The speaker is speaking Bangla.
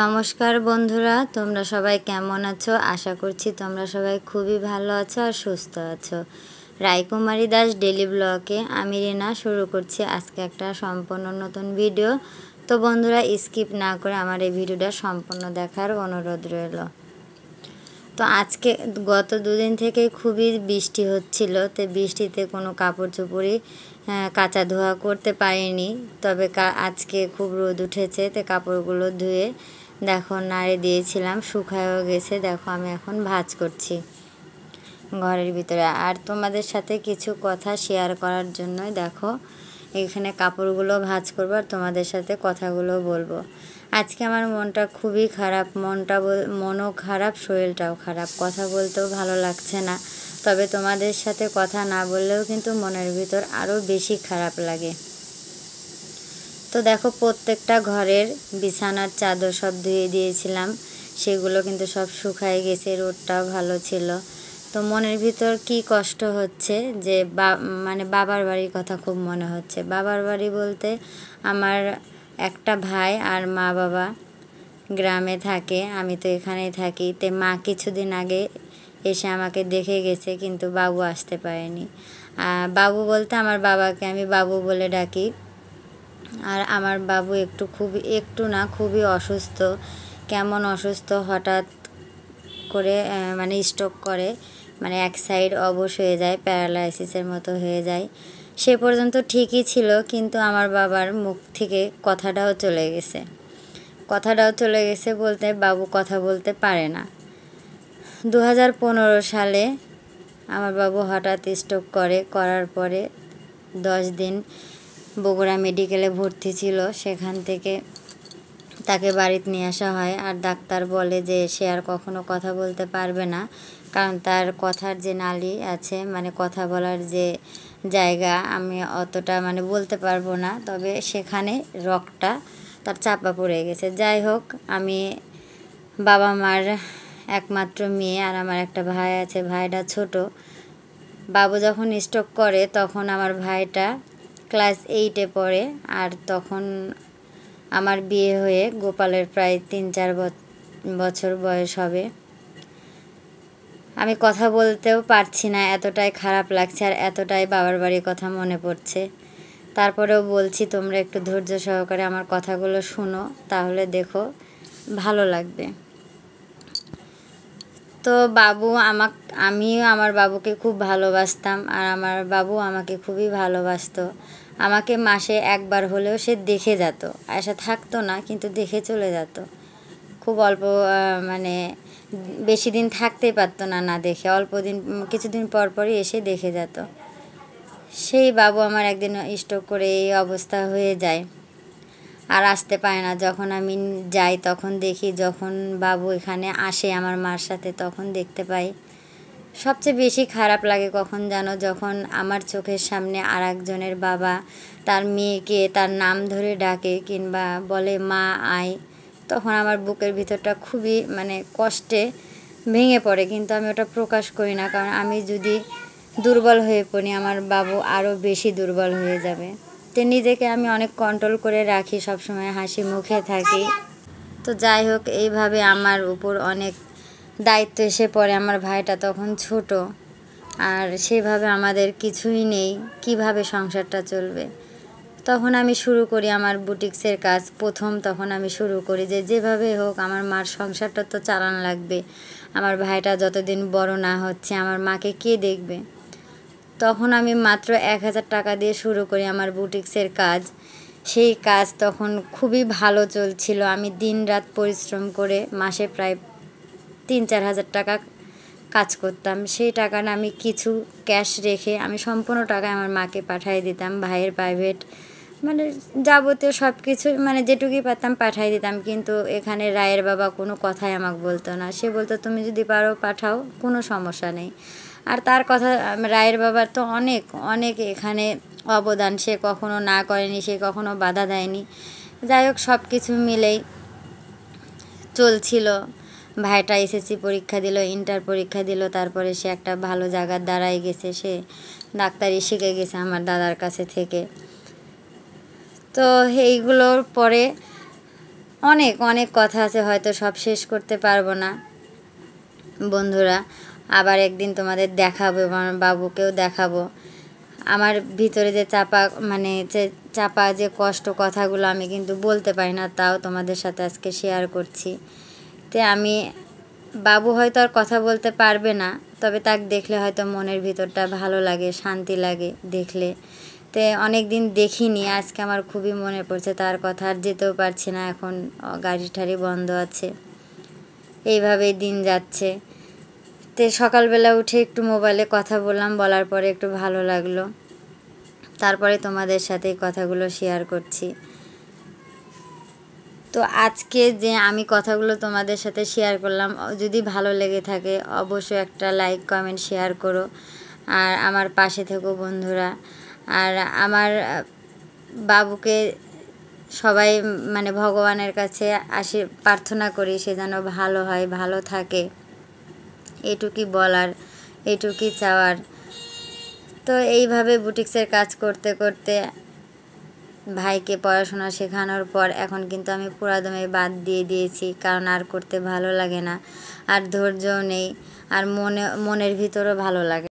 নমস্কার বন্ধুরা, তোমরা সবাই কেমন আছো? আশা করছি তোমরা সবাই খুবই ভালো আছো আর সুস্থ আছো। রায়কুমারী দাস ডেলি ব্লগে আমি রিনা শুরু করছি আজকে একটা সম্পূর্ণ নতুন ভিডিও। তো বন্ধুরা, স্কিপ না করে আমার এই ভিডিওটা সম্পূর্ণ দেখার অনুরোধ রইল। তো আজকে গত দুদিন থেকে খুবই বৃষ্টি হচ্ছিল, তো বৃষ্টিতে কোনো কাপড় চোপড়ই কাচা ধোয়া করতে পারিনি। তবে আজকে খুব রোদ উঠেছে, তো কাপড়গুলো ধুয়ে দেখো নাড়ে দিয়েছিলাম, শুকায়ও গেছে। দেখো আমি এখন ভাঁজ করছি ঘরের ভিতরে, আর তোমাদের সাথে কিছু কথা শেয়ার করার জন্যই দেখো এখানে কাপড়গুলো ভাঁজ করবো আর তোমাদের সাথে কথাগুলো বলবো। আজকে আমার মনটা খুবই খারাপ, মনও খারাপ, শরীরটাও খারাপ, কথা বলতেও ভালো লাগছে না। তবে তোমাদের সাথে কথা না বললেও কিন্তু মনের ভিতর আরও বেশি খারাপ লাগে। তো দেখো প্রত্যেকটা ঘরের বিছানার চাদর সব ধুয়ে দিয়েছিলাম, সেগুলো কিন্তু সব শুকায় গেছে, রোদটাও ভালো ছিল। তো মনের ভিতর কি কষ্ট হচ্ছে যে মানে বাবার বাড়ির কথা খুব মনে হচ্ছে। বাবার বাড়ি বলতে আমার একটা ভাই আর মা বাবা গ্রামে থাকে, আমি তো এখানেই থাকি। তে মা কিছুদিন আগে এসে আমাকে দেখে গেছে, কিন্তু বাবু আসতে পারেনি। বাবু বলতে আমার বাবাকে আমি বাবু বলে ডাকি। আর আমার বাবু খুবই অসুস্থ। কেমন অসুস্থ, হঠাৎ করে মানে স্ট্রোক করে, মানে এক সাইড অবশ হয়ে যায়, প্যারালাইসিসের মতো হয়ে যায়। সে পর্যন্ত ঠিকই ছিল, কিন্তু আমার বাবার মুখ থেকে কথাটাও চলে গেছে বলতে বাবু কথা বলতে পারে না। 2015 সালে আমার বাবু হঠাৎ স্ট্রোক করার পরে 10 দিন বগুড়া মেডিকেলে ভর্তি ছিল। সেখান থেকে তাকে বাড়িতে নিয়ে আসা হয়, আর ডাক্তার বলে যে সে আর কখনো কথা বলতে পারবে না, কারণ তার কথার যে নালি আছে, মানে কথা বলার যে জায়গা, আমি অতটা মানে বলতে পারবো না, তবে সেখানে রগটা তার চাপা পড়ে গেছে। যাই হোক, আমি বাবা মার একমাত্র মেয়ে, আর আমার একটা ভাই আছে, ভাইটা ছোট। বাবু যখন স্ট্রোক করে তখন আমার ভাইটা ক্লাস 8-এ পড়ে, আর তখন আমার বিয়ে হয়ে গোপালের প্রায় 3-4 বছর বয়স হবে। আমি কথা বলতেও পারছি না, এতটাই খারাপ লাগছে আর এতটাই বাবার বাড়ির কথা মনে পড়ছে। তারপরেও বলছি, তোমরা একটু ধৈর্য সহকারে আমার কথাগুলো শুনো, তাহলে দেখো ভালো লাগবে। তো আমিও আমার বাবুকে খুব ভালোবাসতাম, আর আমার বাবু আমাকে খুবই ভালোবাসতো। আমাকে মাসে একবার হলেও সে দেখে যেত, আসা থাকতো না, কিন্তু দেখে চলে যেত। খুব অল্প, মানে বেশি দিন থাকতেই পারতো না না দেখে, কিছুদিন পর পরই এসে দেখে যেত। সেই বাবু আমার একদিন স্ট্রোক করে এই অবস্থা হয়ে যায়, আর আসতে পারে না। যখন আমি যাই তখন দেখি, যখন বাবু এখানে আসে আমার মার সাথে, তখন দেখতে পাই। সবচেয়ে বেশি খারাপ লাগে কখন জানো, যখন আমার চোখের সামনে আর একজনের বাবা তার মেয়েকে তার নাম ধরে ডাকে কিংবা বলে মা আয়, তখন আমার বুকের ভিতরটা খুবই মানে কষ্টে ভেঙে পড়ে। কিন্তু আমি ওটা প্রকাশ করি না, কারণ আমি যদি দুর্বল হয়ে পড়ি, আমার বাবু আরও বেশি দুর্বল হয়ে যাবে। তো নিজেকে আমি অনেক কন্ট্রোল করে রাখি, সবসময় হাসি মুখে থাকি। তো যাই হোক, এইভাবে আমার উপর অনেক দায়িত্ব এসে পড়ে। আমার ভাইটা তখন ছোট, আর সেভাবে আমাদের কিছুই নেই, কিভাবে সংসারটা চলবে। তখন আমি শুরু করি আমার বুটিক্সের কাজ। তখন আমি শুরু করি যে যেভাবে হোক আমার মার সংসারটা তো চালান লাগবে। আমার ভাইটা যতদিন বড় না হচ্ছে, আমার মাকে কে দেখবে। তখন আমি মাত্র 1000 টাকা দিয়ে শুরু করি আমার বুটিক্সের কাজ। সেই কাজ তখন খুবই ভালো চলছিল। আমি দিন রাত পরিশ্রম করে মাসে প্রায় 3-4 হাজার টাকা কাজ করতাম। সেই টাকাটা আমি কিছু ক্যাশ রেখে আমি সম্পূর্ণ টাকা আমার মাকে পাঠিয়ে দিতাম। ভাইয়ের প্রাইভেট মানে যাবতীয় সব কিছু, মানে যেটুকুই পারতাম পাঠিয়ে দিতাম। কিন্তু এখানে রায়ের বাবা কোনো কথাই আমাকে বলতো না। সে বলতো তুমি যদি পারো পাঠাও, কোনো সমস্যা নেই। আর তার কথা, রায়ের বাবার তো অনেক অনেক এখানে অবদান, সে কখনো না করেনি, সে কখনো বাধা দেয়নি। যাই হোক, সব কিছু মিলেই চলছিল। ভাইটা এসএসসি পরীক্ষা দিল, ইন্টার পরীক্ষা দিল, তারপরে সে একটা ভালো জায়গার দাঁড়ায় গেছে, সে ডাক্তারি শিখে গেছে আমার দাদার কাছে থেকে। তো এইগুলোর পরে অনেক অনেক কথা আছে, হয়তো সব শেষ করতে পারবো না বন্ধুরা। আবার একদিন তোমাদের দেখাবো, আমার বাবুকেও দেখাবো। আমার ভিতরে যে চাপা যে কষ্ট কথাগুলো আমি কিন্তু বলতে পারি না, তাও তোমাদের সাথে আজকে শেয়ার করছি। আমি বাবু হয়তো আর কথা বলতে পারবে না, তবে তাকে দেখলে হয়তো মনের ভিতরটা ভালো লাগে, শান্তি লাগে দেখলে। অনেক দিন দেখিনি, আজকে আমার খুবই মনে পড়ছে তার কথা। আর যেতেও পারছি না, এখন গাড়ি টাড়ি বন্ধ আছে, এইভাবেই দিন যাচ্ছে। সকালবেলা উঠে একটু মোবাইলে কথা বললাম, বলার পরে একটু ভালো লাগলো, তারপরে তোমাদের সাথে এই কথাগুলো শেয়ার করছি। আজকে যে আমি কথাগুলো তোমাদের সাথে শেয়ার করলাম, যদি ভালো লেগে থাকে অবশ্যই একটা লাইক কমেন্ট শেয়ার করো, আর আমার পাশে থেকো বন্ধুরা। আর আমার বাবুকে সবাই ভগবানের কাছে প্রার্থনা করি সে যেন ভালো হয়, ভালো থাকে, এটুকুই বলার, এটুকুই চাওয়ার। এইভাবে বুটিক্সের কাজ করতে করতে ভাইকে পড়াশোনা শেখানোর পর এখন কিন্তু আমি পুরাদমে বাদ দিয়ে দিয়েছি, কারণ আর করতে ভালো লাগে না, আর ধৈর্যও নেই, আর মনের ভিতরও ভালো লাগে।